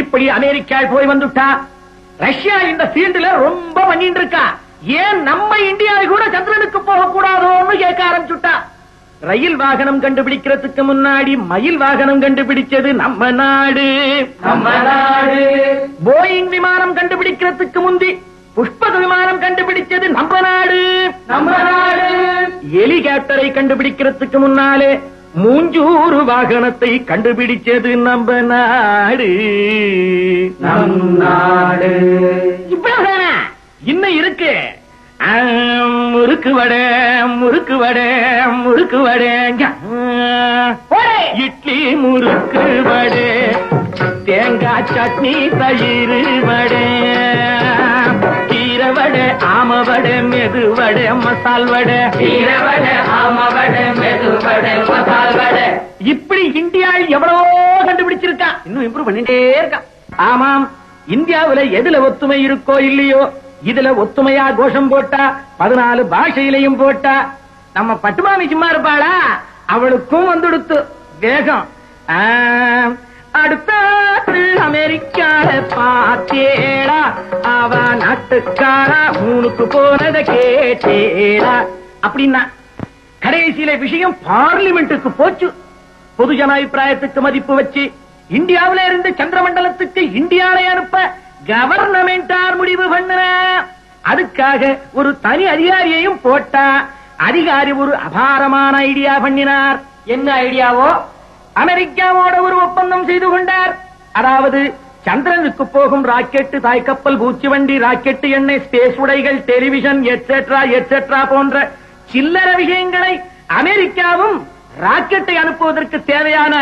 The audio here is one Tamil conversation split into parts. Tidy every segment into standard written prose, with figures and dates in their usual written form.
இப்படி அமெரிக்கா போய் வந்துட்டா, ரஷ்யா இந்த ஃபீல்டுல ரொம்ப பண்ணிட்டு இருக்கா. ஏன் நம்ம இந்தியாவை கூட சந்திரனுக்கு போக கூடாதோன்னு கேட்க ஆரம்பிச்சுட்டா. ரயில் வாகனம் கண்டுபிடிக்கிறதுக்கு முன்னாடி மயில் வாகனம் கண்டுபிடிச்சது நம்ம நாடு. போயிங் விமானம் கண்டுபிடிக்கிறதுக்கு முந்தி புஷ்பக விமானம் கண்டுபிடிச்சது நம்ம நாடு. ஹெலிகாப்டரை கண்டுபிடிக்கிறதுக்கு முன்னாலே மூஞ்சூறு வாகனத்தை கண்டுபிடிச்சது நம்ம நாடு. இவ்வளவுதானா? இன்னும் இருக்கு. முறுக்கு வடை, முறுக்கு வடை, முறுக்கு வடை, இட்லி முறுக்கு வடை, தேங்காய் சட்னி, தயிர் வடை, கீரை வடை, ஆம வடை, மெது வடை, மசால் வடை, கீரை வடை, ஆம வடை, மெது வடை, மசால் வடை. இப்படி இந்தியா எவ்வளவோ கண்டுபிடிச்சிருக்கா. இன்னும் இம்ப்ரூவ் பண்ணிட்டே இருக்கா. ஆமாம், இந்தியாவுல எதுல ஒத்துமை இருக்கோ இல்லையோ, இதுல ஒத்துமையா கோஷம் போட்டா 14 பாஷையிலையும் போட்டா நம்ம பட்டுமாமி சும்மா இருப்பாளா? அவளுக்கும் வந்துடுத்து வேகம். அடுத்த அமெரிக்கால பாத்தேடா, அவ நாட்டுக்காரா மூணுக்கு போனத கேட்டேடா அப்படின்னா கடைசியில விஷயம் பார்லிமெண்ட்டுக்கு போச்சு. பொதுஜன அபிப்பிராயத்துக்கு மதிப்பு வச்சு இந்தியாவில இருந்து சந்திரமண்டலத்துக்கு இந்தியாவை அனுப்ப கவர்னமெண்டார் முடிவு பண்ண. அதுக்காக ஒரு தனி அதிகாரியையும் போட்டா. அதிகாரி ஒரு அபாரமான ஐடியா பண்ணினார். என்ன ஐடியாவோ? அமெரிக்காவோட ஒரு ஒப்பந்தம் செய்து கொண்டார். அதாவது சந்திரனுக்கு போகும் ராக்கெட், தாய்க்கப்பல், பூச்சி வண்டி, ராக்கெட் எண்ணெய், ஸ்பேஸ் உடைகள், டெலிவிஷன் எட்ஸெட்ரா எட்ஸெட்ரா போன்ற சில்லற விஷயங்களை அமெரிக்காவும் ராக்கெட்டை அனுப்புவதற்கு தேவையான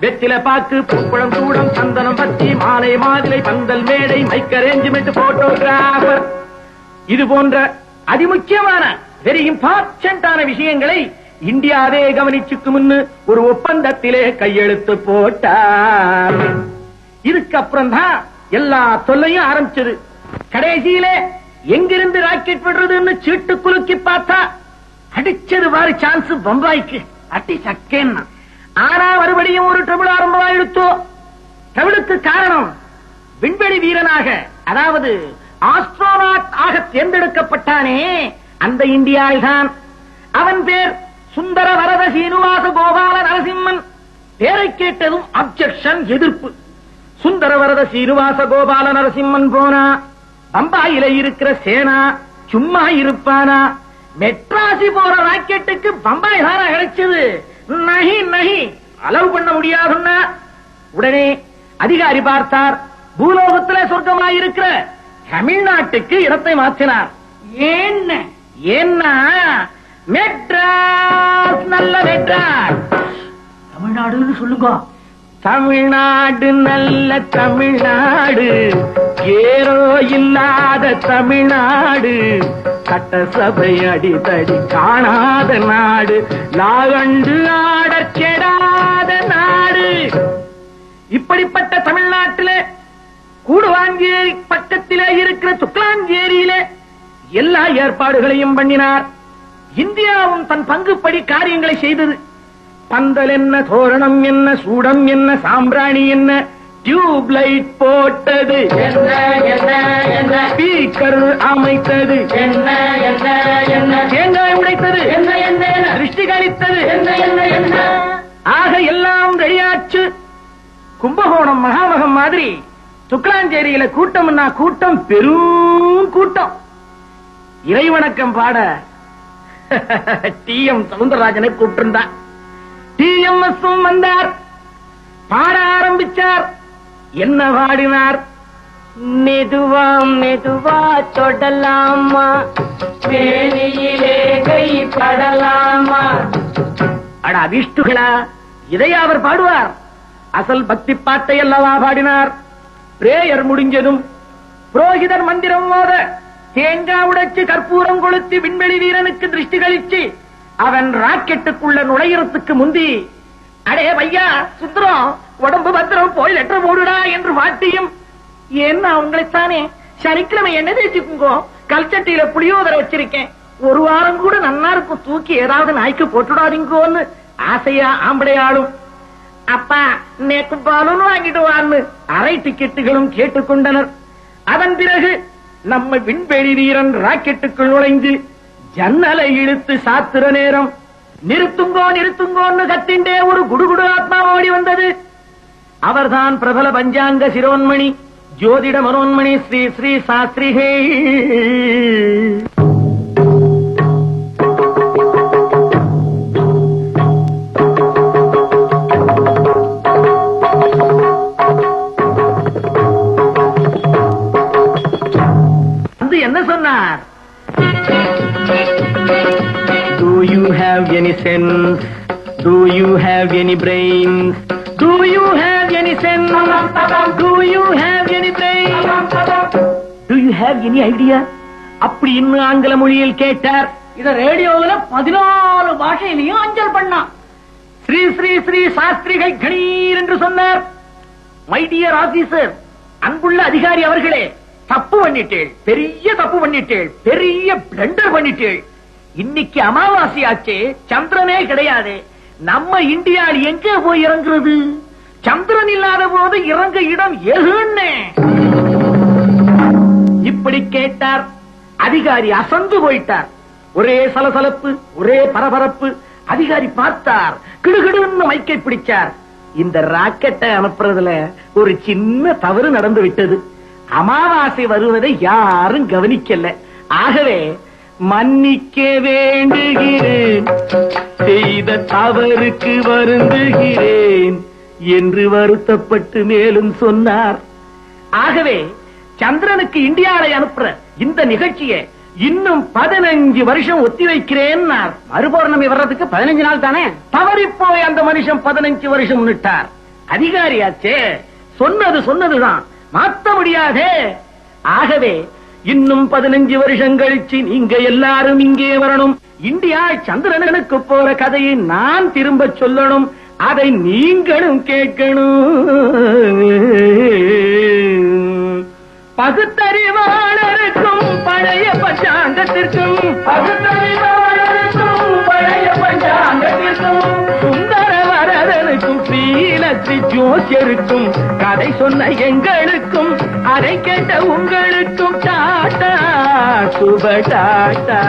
வெற்றில பாக்கு, பூக்குளம், சூடம், சந்தனம், பத்தி, மாலை, மாதிலை, பந்தல், மேடை, மைக் அரேஞ்ச்மெண்ட், போட்டோகிராபர், இது போன்ற அதிமுக்கியமான வெரி இம்பார்ட்டன்டான விஷயங்களை இந்தியாவே கவனிச்சுக்கு முன்னு ஒரு ஒப்பந்தத்திலே கையெழுத்து போட்டார். இதுக்கப்புறம் தான் எல்லா தொல்லையும் ஆரம்பிச்சது. கடைசியிலே எங்கிருந்து ராக்கெட் விடுறதுன்னு சீட்டு குலுக்கி பார்த்தா அடிச்சது வாரி சான்ஸ் பம்பாய்க்கு. அட்டி சக்கேன்னா. ஆனா மறுபடியும் ஒரு ட்ரபிள் ஆரம்பமாயிடுத்தோ. ட்ரபிளுக்கு காரணம் விண்வெளி வீரனாக, அதாவது ஆஸ்ட்ரோநாட் ஆக தேர்ந்தெடுக்கப்பட்டானே அந்த இந்தியாவில் தான். அவன் பேர் சுந்தர வரத சீனிவாச கோபால நரசிம்மன். பேரை கேட்டதும் அப்செக்ஷன், எதிர்ப்பு. சுந்தர வரத சீனிவாச கோபால நரசிம்மன் போனா பம்பாயில இருக்கிற சேனா சும்மா இருப்பானா? மெட்ராசி போற ராக்கெட்டுக்கு பம்பாய் தானா கிடைச்சது? நகி நகி, அலவு பண்ண முடியாதுன்னா உடனே அதிகாரி பார்த்தார். பூலோகத்துல சொர்க்கமாயிருக்கிற தமிழ்நாட்டுக்கு இடத்தை மாற்றினார். ஏன்னா மெட்ராஸ், நல்ல மெட்ராஸ். தமிழ்நாடுன்னு சொல்லுங்க. தமிழ்நாடு நல்ல தமிழ்நாடு, ஏரோ இல்லாத தமிழ்நாடு, சட்டசபை அடித்தடி காணாத நாடு, லாகண்டு ஆடக் கெடாத நாடு. இப்படிப்பட்ட தமிழ்நாட்டிலே கூடுவாஞ்சேரி பக்கத்திலே இருக்கிற துக்லாஞ்சேரியிலே எல்லா ஏற்பாடுகளையும் பண்ணினார். இந்தியாவும் தன் பங்குப்படி காரியங்களை செய்தது. பந்தல் என்ன, தோரணம் என்ன, சூடம் என்ன, சாம்பிராணி என்ன, டியூப் லைட் போட்டது, ஸ்பீக்கர் அமைத்தது, தேங்காய் உடைத்தது, திருஷ்டி கழித்தது, ஆக எல்லாம் ரெடியாச்சு. கும்பகோணம் மகாமகம் மாதிரி துக்லாஞ்சேரியில கூட்டம்னா கூட்டம், பெரும் கூட்டம். இறைவணக்கம் பாட டி.எம். சவுந்தரராஜனை கூப்பிட்டிருந்தார். டி.எம்.எஸ். வந்தார். பாட ஆரம்பிச்சார். என்ன பாடினார்? மெதுவா மெதுவா தொடலாமா, வேணியிலே கை படலாமா. அட அபிஷ்டுகளா, இதை அவர் பாடுவார். அசல் பக்தி பாட்டை அல்லவா பாடினார். பிரேயர் முடிஞ்சதும் புரோகிதர் மந்திரம் மோத தேங்காய் உடைச்சு கற்பூரம் கொளுத்தி விண்வெளி வீரனுக்கு திருஷ்டி கழிச்சு அவன் ராக்கெட்டுக்குள்ள நுழையறதுக்கு முந்தி, அடே பையா சுந்தரம், உடம்பு பத்திரம், போய் லெட்டர் போடுடா என்று வாட்டியும், ஏன்னா உங்களைத்தானே சனிக்கிழமை என்ன தேய்ச்சிக்குங்கோ, கல்ச்சட்டியில புளியோதரை வச்சிருக்கேன், ஒரு வாரம் கூட நன்னா இருக்கும், தூக்கி ஏதாவது நாய்க்கு போட்டுடாதீங்கோன்னு ஆசையா ஆம்படையாளும். அப்பா நேக்கு பலூன் வாங்கிட்டு வான்னு அரை டிக்கெட்டுகளும் கேட்டுக்கொண்டனர். அதன் பிறகு நம்ம விண்வெளி வீரன் ராக்கெட்டுக்குள் நுழைந்து ஜன்னலை இழுத்து சாத்துற நேரம் நிறுத்துங்கோ நிறுத்துங்கோன்னு கத்திண்டே ஒரு குடுகுடு ஆத்மா ஓடி வந்தது. அவர்தான் பிரபல பஞ்சாங்க சிரோன்மணி ஜோதிட மனோன்மணி ஸ்ரீ ஸ்ரீ சாஸ்திரிகே. என்ன சொன்னார்? Do you have any sense? Do you have any brains? Do you have any sense? Do you have any brains? Do you have any idea? அப்படி இன்னும் ஆங்கில மொழியில் கேட்டார். இத ரேடியோவில் 14 பாஷையிலையும் அஞ்சல் பண்ணா. ஸ்ரீ ஸ்ரீ ஸ்ரீ சாஸ்திரிகள் கணீர் என்று சொன்னார். மை டியர் ஆபீசர், அன்புள்ள அதிகாரி அவர்களே, தப்பு பண்ணிட்டேள், பெரிய தப்பு பண்ணிட்டேள், பெரிய பிளண்டர் பண்ணிட்டேள். இன்னைக்கு அமாவாசை ஆச்சே, சந்திரனே கிடையாது. நம்ம இந்தியாவில் எங்கே போய் இறங்குறது? சந்திரன் இல்லாத போது இறங்க இடம் எதுன்னு இப்படி கேட்டார். அதிகாரி அசந்து போயிட்டார். ஒரே சலசலப்பு, ஒரே பரபரப்பு. அதிகாரி பார்த்தார், கிடுகிடுன்னு மைக்கை பிடிச்சார். இந்த ராக்கெட்டை அனுப்புறதுல ஒரு சின்ன தவறு நடந்து விட்டது. அமாவாசை வருவதை யாரும் கவனிக்கல. ஆகவே மன்னிக்க வேண்டுகிறேன், செய்த தவறுக்கு வருந்துகிறேன் என்று வருத்தப்பட்டு மேலும் சொன்னார். ஆகவே சந்திரனுக்கு இந்தியாவை அனுப்புற இந்த நிகழ்ச்சியை இன்னும் 15 வருஷம் ஒத்தி வைக்கிறேன். மறுபௌர்ணமி வர்றதுக்கு 15 நாள் தானே. தவறிப்போய் அந்த மனுஷன் 15 வருஷம் முன்னிட்டார். அதிகாரியாச்சே, சொன்னதுதான், மாற்ற முடியாதே. ஆகவே இன்னும் 15 வருஷம் கழிச்சு நீங்க எல்லாரும் இங்கே வரணும். இந்தியா சந்திரனுக்கு போற கதையை நான் திரும்ப சொல்லணும். அதை நீங்களும் கேட்கணும். பகுத்தறிவாளருக்கும் பழைய பஞ்சாங்கத்திற்கும், பகுத்தறிவாளருக்கும் பழைய பஞ்சாங்கத்திற்கும், சுந்தர வரதனுக்கும் ஸ்ரீலட்சுமி ஜோசியருக்கும் கதை சொன்ன எங்களுக்கும் அதை கேட்ட உங்களுக்கும் டாட்டா சுப டாட்டா.